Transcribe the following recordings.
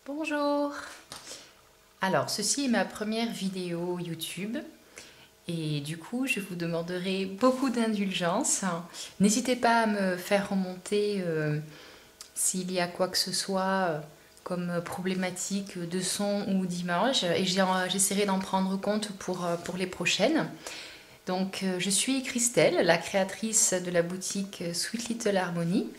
Bonjour! Alors, ceci est ma première vidéo YouTube et du coup, je vous demanderai beaucoup d'indulgence. N'hésitez pas à me faire remonter s'il y a quoi que ce soit comme problématique de son ou d'image et j'essaierai d'en prendre compte pour les prochaines. Donc, je suis Christelle, la créatrice de la boutique Sweet Little Harmony.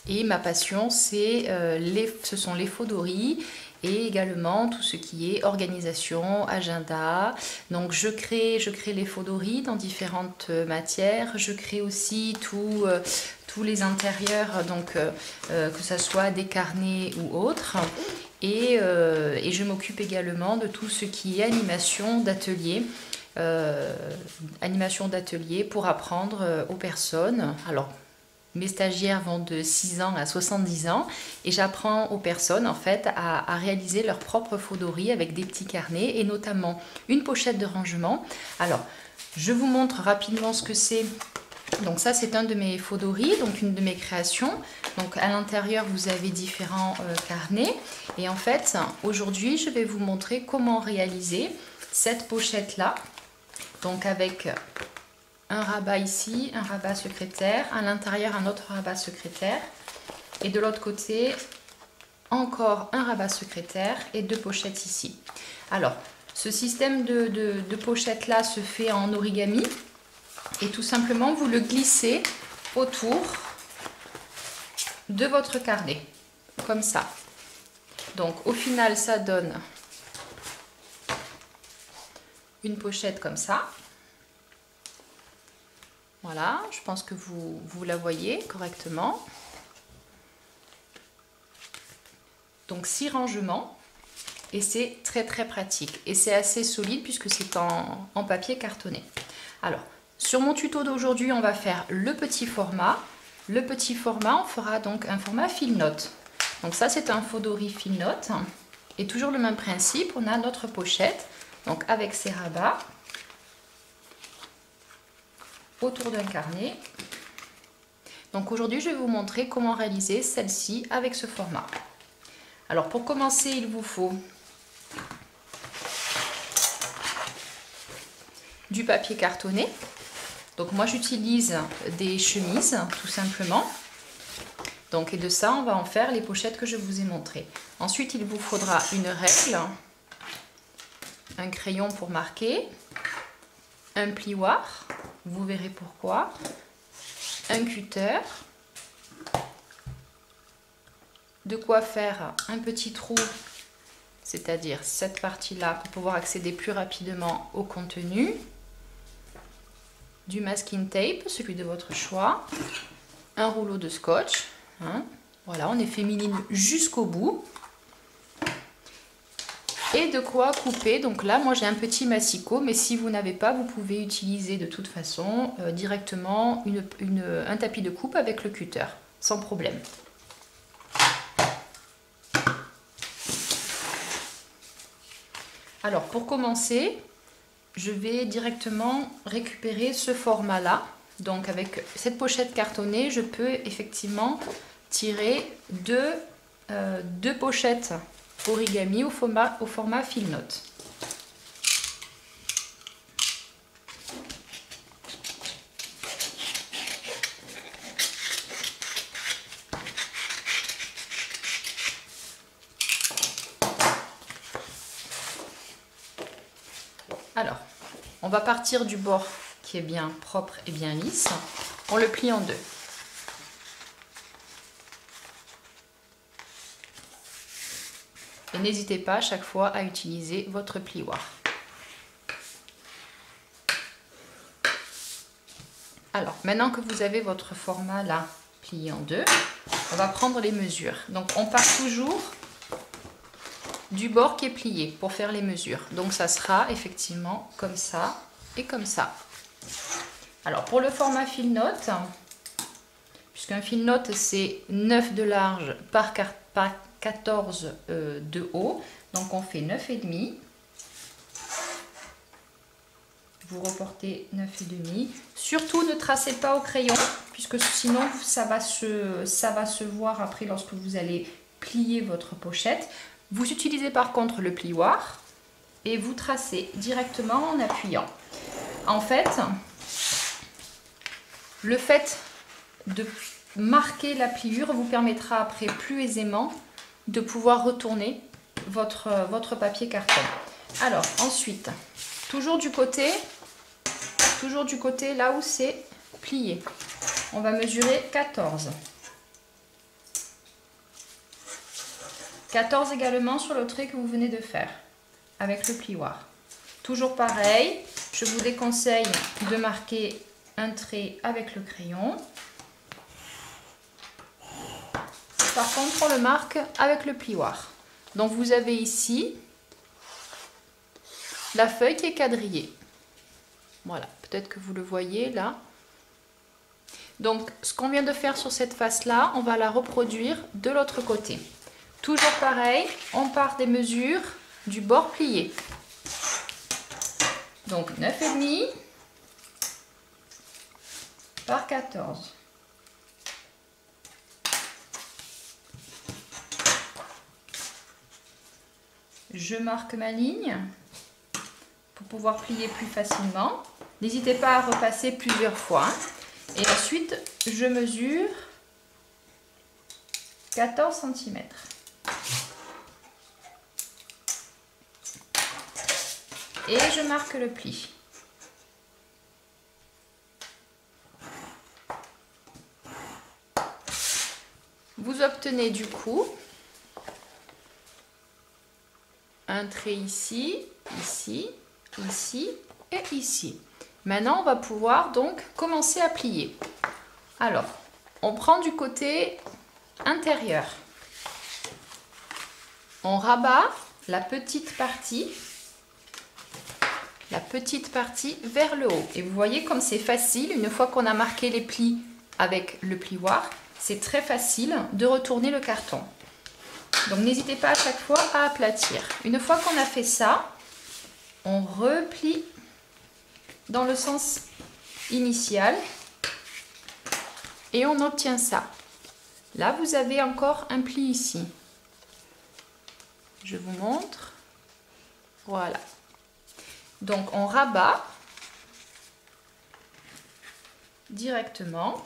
Et ma passion, ce sont les faux-doris et également tout ce qui est organisation, agenda. Donc je crée les faux-doris dans différentes matières. Je crée aussi tous les intérieurs, donc que ce soit des carnets ou autres. Et je m'occupe également de tout ce qui est animation d'atelier. Pour apprendre aux personnes. Alors, mes stagiaires vont de 6 ans à 70 ans et j'apprends aux personnes en fait à réaliser leurs propres faux-doris avec des petits carnets et notamment une pochette de rangement. Alors, je vous montre rapidement ce que c'est. Donc ça, c'est un de mes faux-doris, donc une de mes créations. Donc à l'intérieur, vous avez différents carnets. Et en fait, aujourd'hui, je vais vous montrer comment réaliser cette pochette-là. Donc avec un rabat ici, un rabat secrétaire, à l'intérieur un autre rabat secrétaire et de l'autre côté encore un rabat secrétaire et deux pochettes ici. Alors ce système de pochettes là se fait en origami et tout simplement vous le glissez autour de votre carnet comme ça. Donc au final ça donne une pochette comme ça. Voilà, je pense que vous la voyez correctement. Donc 6 rangements et c'est très pratique. Et c'est assez solide puisque c'est en papier cartonné. Alors, sur mon tuto d'aujourd'hui, on va faire le petit format. Le petit format, on fera donc un format fil note. Donc ça, c'est un faux-doris fil note. Et toujours le même principe, on a notre pochette. Donc avec ses rabats autour d'un carnet. Donc aujourd'hui, je vais vous montrer comment réaliser celle-ci avec ce format. Alors pour commencer, il vous faut du papier cartonné. Donc moi, j'utilise des chemises, tout simplement. Donc et de ça, on va en faire les pochettes que je vous ai montrées. Ensuite, il vous faudra une règle, un crayon pour marquer, un plioir, vous verrez pourquoi, un cutter, de quoi faire un petit trou, c'est-à-dire cette partie-là pour pouvoir accéder plus rapidement au contenu, du masking tape, celui de votre choix, un rouleau de scotch, hein. Voilà, on est féminine jusqu'au bout. Et de quoi couper. Donc là, moi j'ai un petit massicot, mais si vous n'avez pas, vous pouvez utiliser de toute façon directement un tapis de coupe avec le cutter, sans problème. Alors pour commencer, je vais directement récupérer ce format-là. Donc avec cette pochette cartonnée, je peux effectivement tirer deux pochettes origami au format fil note. Alors, on va partir du bord qui est bien propre et bien lisse. On le plie en deux. Et n'hésitez pas à chaque fois à utiliser votre plioir. Alors, maintenant que vous avez votre format là plié en deux, on va prendre les mesures. Donc, on part toujours du bord qui est plié pour faire les mesures. Donc, ça sera effectivement comme ça et comme ça. Alors, pour le format fil note, puisqu'un fil note c'est 9 de large par 14 de haut, donc on fait 9,5. Vous reportez 9,5. Surtout ne tracez pas au crayon, puisque sinon ça va se voir après lorsque vous allez plier votre pochette. Vous utilisez par contre le plioir et vous tracez directement en appuyant. En fait, le fait de marquer la pliure vous permettra après plus aisément de pouvoir retourner votre papier carton. Alors ensuite, toujours du côté là où c'est plié, on va mesurer 14. 14 également sur le trait que vous venez de faire avec le plioir. Toujours pareil, je vous déconseille de marquer un trait avec le crayon. Par contre, on le marque avec le plioir. Donc vous avez ici la feuille qui est quadrillée. Voilà, peut-être que vous le voyez là. Donc ce qu'on vient de faire sur cette face-là, on va la reproduire de l'autre côté. Toujours pareil, on part des mesures du bord plié. Donc 9,5 par 14. Je marque ma ligne pour pouvoir plier plus facilement. N'hésitez pas à repasser plusieurs fois. Et ensuite, je mesure 14 cm. Et je marque le pli. Vous obtenez du coup un trait ici, ici, ici et ici. Maintenant, on va pouvoir donc commencer à plier. Alors, on prend du côté intérieur. On rabat la petite partie vers le haut. Et vous voyez comme c'est facile, une fois qu'on a marqué les plis avec le plioir, c'est très facile de retourner le carton. Donc n'hésitez pas à chaque fois à aplatir. Une fois qu'on a fait ça, on replie dans le sens initial et on obtient ça. Là, vous avez encore un pli ici. Je vous montre. Voilà. Donc on rabat directement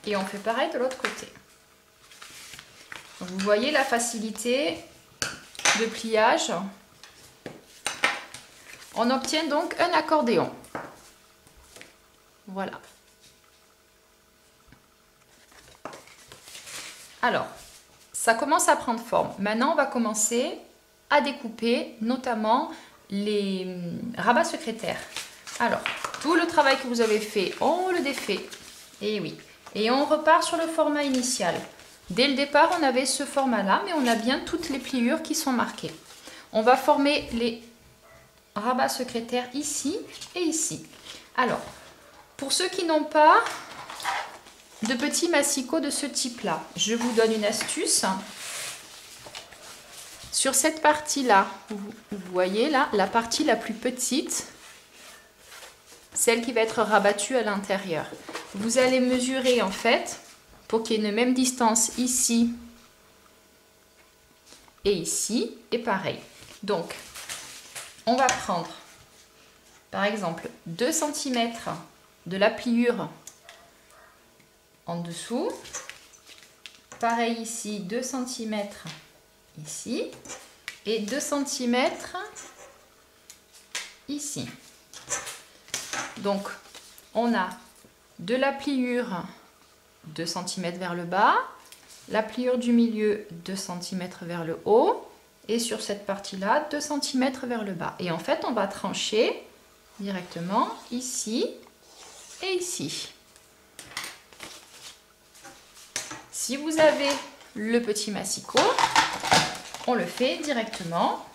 et on fait pareil de l'autre côté. Donc, vous voyez la facilité de pliage. On obtient donc un accordéon. Voilà. Alors, ça commence à prendre forme. Maintenant, on va commencer à découper notamment les rabats secrétaires. Alors, tout le travail que vous avez fait, on le défait. Et oui. Et on repart sur le format initial. Dès le départ, on avait ce format-là, mais on a bien toutes les pliures qui sont marquées. On va former les rabats secrétaires ici et ici. Alors, pour ceux qui n'ont pas de petits massicots de ce type-là, je vous donne une astuce. Sur cette partie-là, vous voyez là, la partie la plus petite, celle qui va être rabattue à l'intérieur. Vous allez mesurer en fait, pour qu'il y ait une même distance ici et ici, et pareil. Donc, on va prendre, par exemple, 2 cm de la pliure en dessous. Pareil ici, 2 cm ici et 2 cm ici. Donc, on a de la pliure 2 cm vers le bas, la pliure du milieu 2 cm vers le haut et sur cette partie-là 2 cm vers le bas. Et en fait, on va trancher directement ici et ici. Si vous avez le petit massicot, on le fait directement.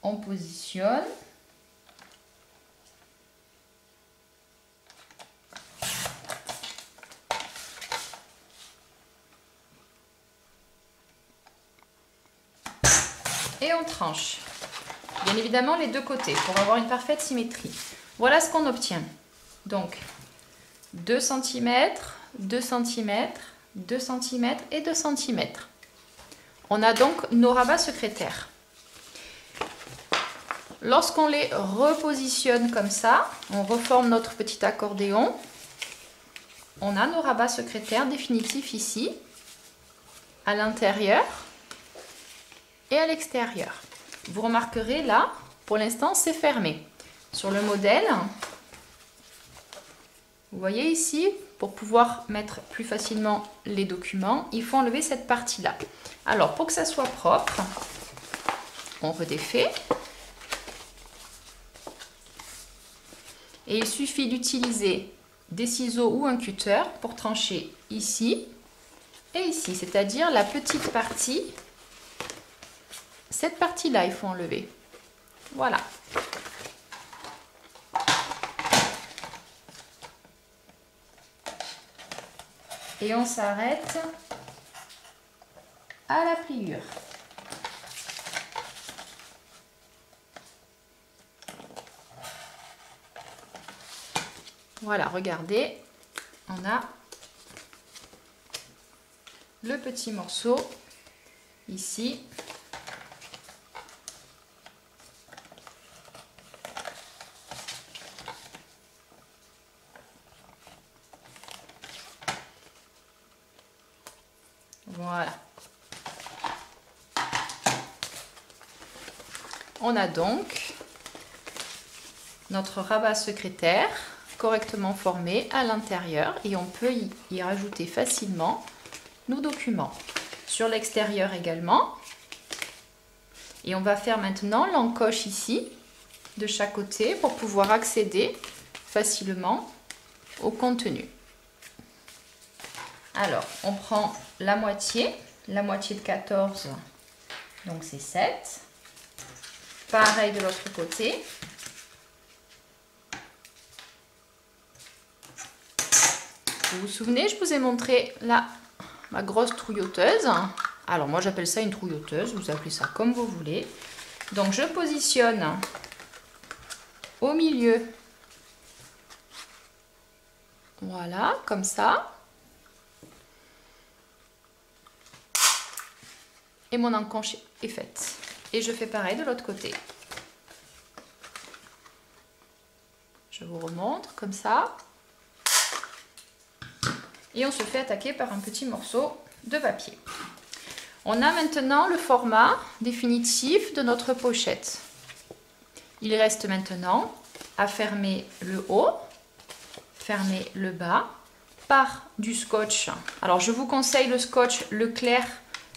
On positionne. Et on tranche. Bien évidemment les deux côtés pour avoir une parfaite symétrie. Voilà ce qu'on obtient. Donc 2 cm 2 cm, 2 cm et 2 cm. On a donc nos rabats secrétaires. Lorsqu'on les repositionne comme ça, on reforme notre petit accordéon. On a nos rabats secrétaires définitifs ici, à l'intérieur et à l'extérieur. Vous remarquerez là, pour l'instant, c'est fermé. Sur le modèle, vous voyez ici, pour pouvoir mettre plus facilement les documents, il faut enlever cette partie-là. Alors, pour que ça soit propre, on redéfait. Et il suffit d'utiliser des ciseaux ou un cutter pour trancher ici et ici, c'est-à-dire la petite partie. Cette partie-là, il faut enlever. Voilà. Et on s'arrête à la pliure. Voilà, regardez, on a le petit morceau ici. Voilà. On a donc notre rabat secrétaire correctement formé à l'intérieur et on peut y rajouter facilement nos documents. Sur l'extérieur également. Et on va faire maintenant l'encoche ici de chaque côté pour pouvoir accéder facilement au contenu. Alors, on prend la moitié de 14, donc c'est 7. Pareil de l'autre côté. Vous vous souvenez, je vous ai montré là ma grosse trouilloteuse. Alors moi j'appelle ça une trouilloteuse, vous appelez ça comme vous voulez. Donc je positionne au milieu. Voilà, comme ça. Et mon encoche est faite. Et je fais pareil de l'autre côté. Je vous remontre comme ça. Et on se fait attaquer par un petit morceau de papier. On a maintenant le format définitif de notre pochette. Il reste maintenant à fermer le haut, fermer le bas par du scotch. Alors je vous conseille le scotch, le clair,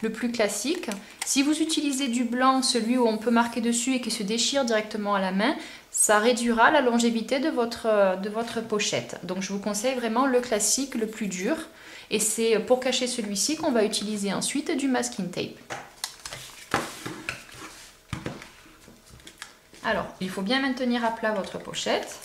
le plus classique. Si vous utilisez du blanc, celui où on peut marquer dessus et qui se déchire directement à la main, ça réduira la longévité de votre pochette. Donc je vous conseille vraiment le classique, le plus dur. Et c'est pour cacher celui-ci qu'on va utiliser ensuite du masking tape. Alors, il faut bien maintenir à plat votre pochette.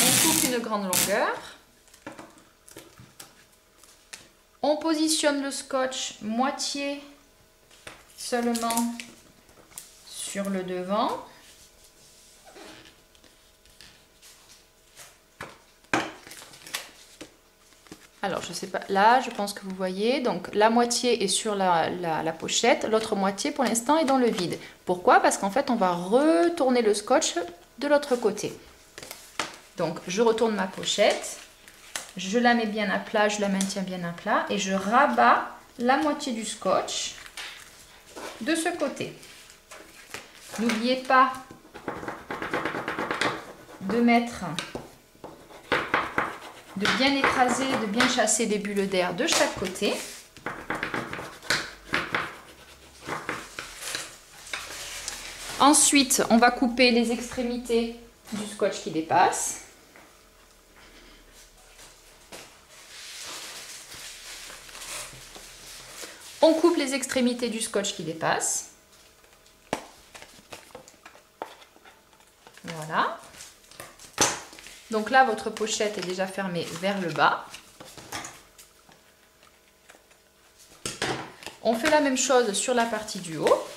On coupe une grande longueur. On positionne le scotch moitié seulement sur le devant. Alors, je sais pas, là, je pense que vous voyez, donc la moitié est sur la pochette, l'autre moitié, pour l'instant, est dans le vide. Pourquoi? Parce qu'en fait, on va retourner le scotch de l'autre côté. Donc, je retourne ma pochette, je la mets bien à plat, je la maintiens bien à plat, et je rabats la moitié du scotch de ce côté. N'oubliez pas de bien écraser, de bien chasser les bulles d'air de chaque côté. Ensuite, on va couper les extrémités du scotch qui dépasse. On coupe les extrémités du scotch qui dépasse. Voilà. Donc là, votre pochette est déjà fermée vers le bas. On fait la même chose sur la partie du haut.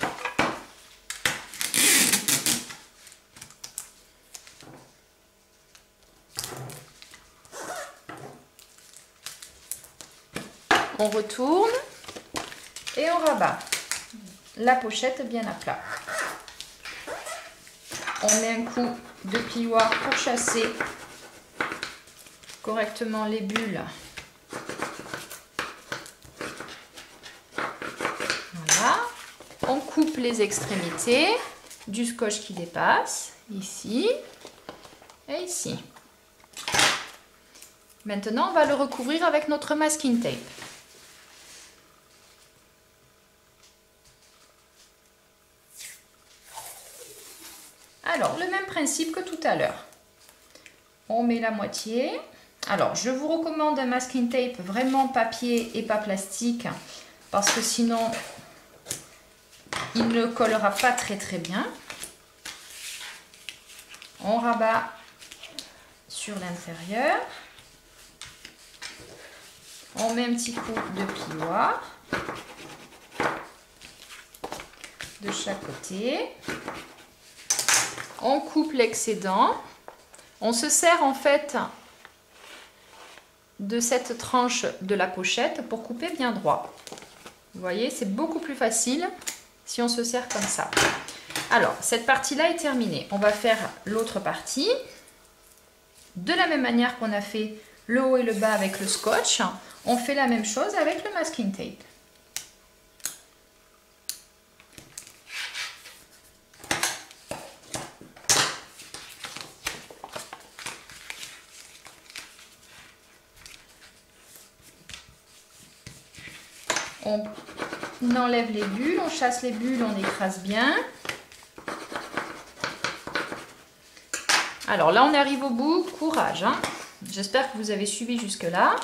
On retourne et on rabat la pochette bien à plat. On met un coup de plioir pour chasser correctement les bulles. Voilà. On coupe les extrémités du scotch qui dépasse, ici et ici. Maintenant, on va le recouvrir avec notre masking tape. Alors, le même principe que tout à l'heure. On met la moitié. Alors, je vous recommande un masking tape vraiment papier et pas plastique parce que sinon, il ne collera pas très bien. On rabat sur l'intérieur. On met un petit coup de plioir de chaque côté. On coupe l'excédent. On se sert en fait de cette tranche de la pochette pour couper bien droit. Vous voyez, c'est beaucoup plus facile si on se sert comme ça. Alors, cette partie-là est terminée. On va faire l'autre partie. De la même manière qu'on a fait le haut et le bas avec le scotch, on fait la même chose avec le masking tape. On enlève les bulles, on chasse les bulles, on écrase bien. Alors là, on arrive au bout. Courage, hein. J'espère que vous avez suivi jusque-là.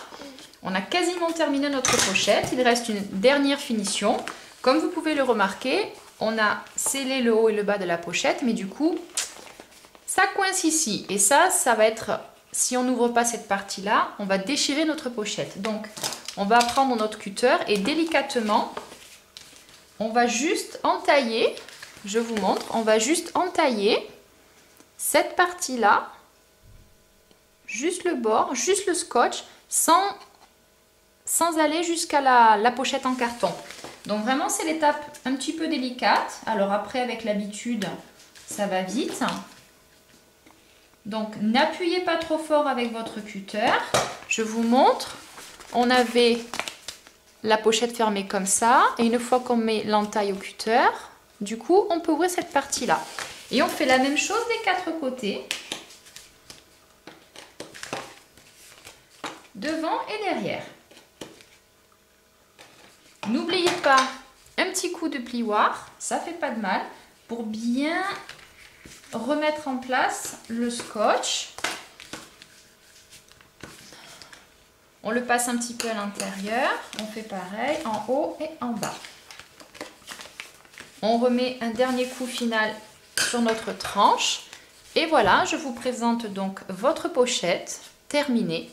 On a quasiment terminé notre pochette. Il reste une dernière finition. Comme vous pouvez le remarquer, on a scellé le haut et le bas de la pochette, mais du coup, ça coince ici. Et ça va être, si on n'ouvre pas cette partie-là, on va déchirer notre pochette. Donc, on va prendre notre cutter et délicatement, on va juste entailler, je vous montre, on va juste entailler cette partie-là, juste le bord, juste le scotch, sans aller jusqu'à la pochette en carton. Donc vraiment, c'est l'étape un petit peu délicate. Alors après, avec l'habitude, ça va vite. Donc, n'appuyez pas trop fort avec votre cutter. Je vous montre. On avait la pochette fermée comme ça. Et une fois qu'on met l'entaille au cutter, du coup, on peut ouvrir cette partie-là. Et on fait la même chose des quatre côtés. Devant et derrière. N'oubliez pas un petit coup de plioir, ça fait pas de mal, pour bien remettre en place le scotch. On le passe un petit peu à l'intérieur, on fait pareil en haut et en bas. On remet un dernier coup final sur notre tranche. Et voilà, je vous présente donc votre pochette terminée.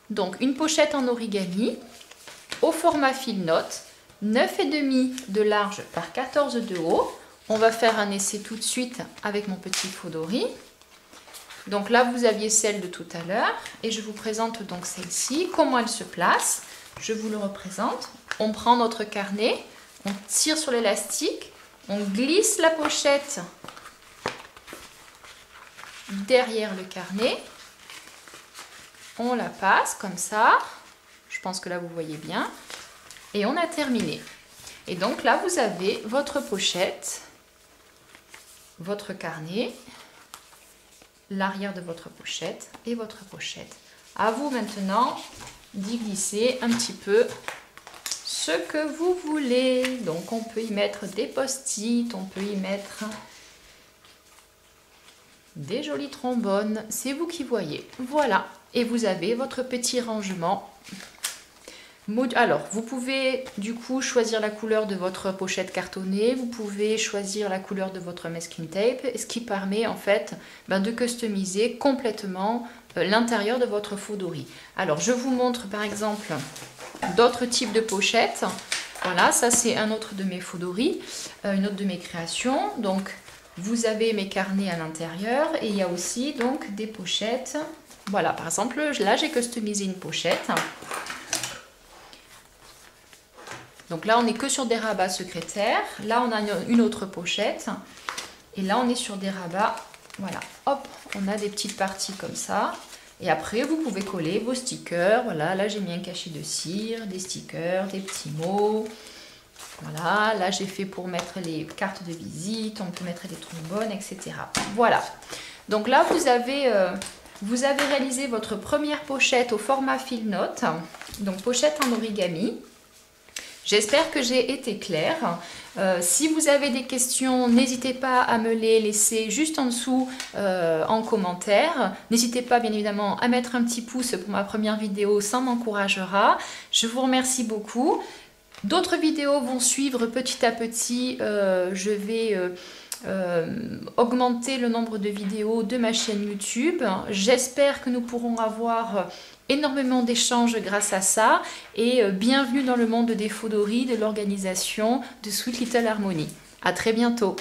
Donc une pochette en origami au format fil note, 9,5 de large par 14 de haut. On va faire un essai tout de suite avec mon petit Fodori. Donc là, vous aviez celle de tout à l'heure et je vous présente donc celle-ci. Comment elle se place? Je vous le représente. On prend notre carnet, on tire sur l'élastique, on glisse la pochette derrière le carnet. On la passe comme ça. Je pense que là, vous voyez bien. Et on a terminé. Et donc là, vous avez votre pochette, votre carnet, l'arrière de votre pochette et votre pochette. À vous maintenant d'y glisser un petit peu ce que vous voulez. Donc on peut y mettre des post-it, on peut y mettre des jolis trombones, c'est vous qui voyez. Voilà, et vous avez votre petit rangement. Alors, vous pouvez du coup choisir la couleur de votre pochette cartonnée, vous pouvez choisir la couleur de votre masking tape, ce qui permet en fait de customiser complètement l'intérieur de votre Fodori. Alors, je vous montre par exemple d'autres types de pochettes. Voilà, ça c'est un autre de mes Fodori, une autre de mes créations. Donc, vous avez mes carnets à l'intérieur et il y a aussi donc des pochettes. Voilà, par exemple, là j'ai customisé une pochette Donc là, on n'est que sur des rabats secrétaires. Là, on a une autre pochette. Et là, on est sur des rabats. Voilà, hop, on a des petites parties comme ça. Et après, vous pouvez coller vos stickers. Voilà, là, j'ai mis un cachet de cire, des stickers, des petits mots. Voilà, là, j'ai fait pour mettre les cartes de visite. On peut mettre des trombones, etc. Voilà. Donc là, vous avez réalisé votre première pochette au format fil note. Donc, pochette en origami. J'espère que j'ai été claire. Si vous avez des questions, n'hésitez pas à me les laisser juste en dessous en commentaire. N'hésitez pas bien évidemment à mettre un petit pouce pour ma première vidéo, ça m'encouragera. Je vous remercie beaucoup. D'autres vidéos vont suivre petit à petit. Je vais augmenter le nombre de vidéos de ma chaîne YouTube. J'espère que nous pourrons avoir énormément d'échanges grâce à ça et bienvenue dans le monde des faux-dories, de l'organisation de Sweet Little Harmony. À très bientôt.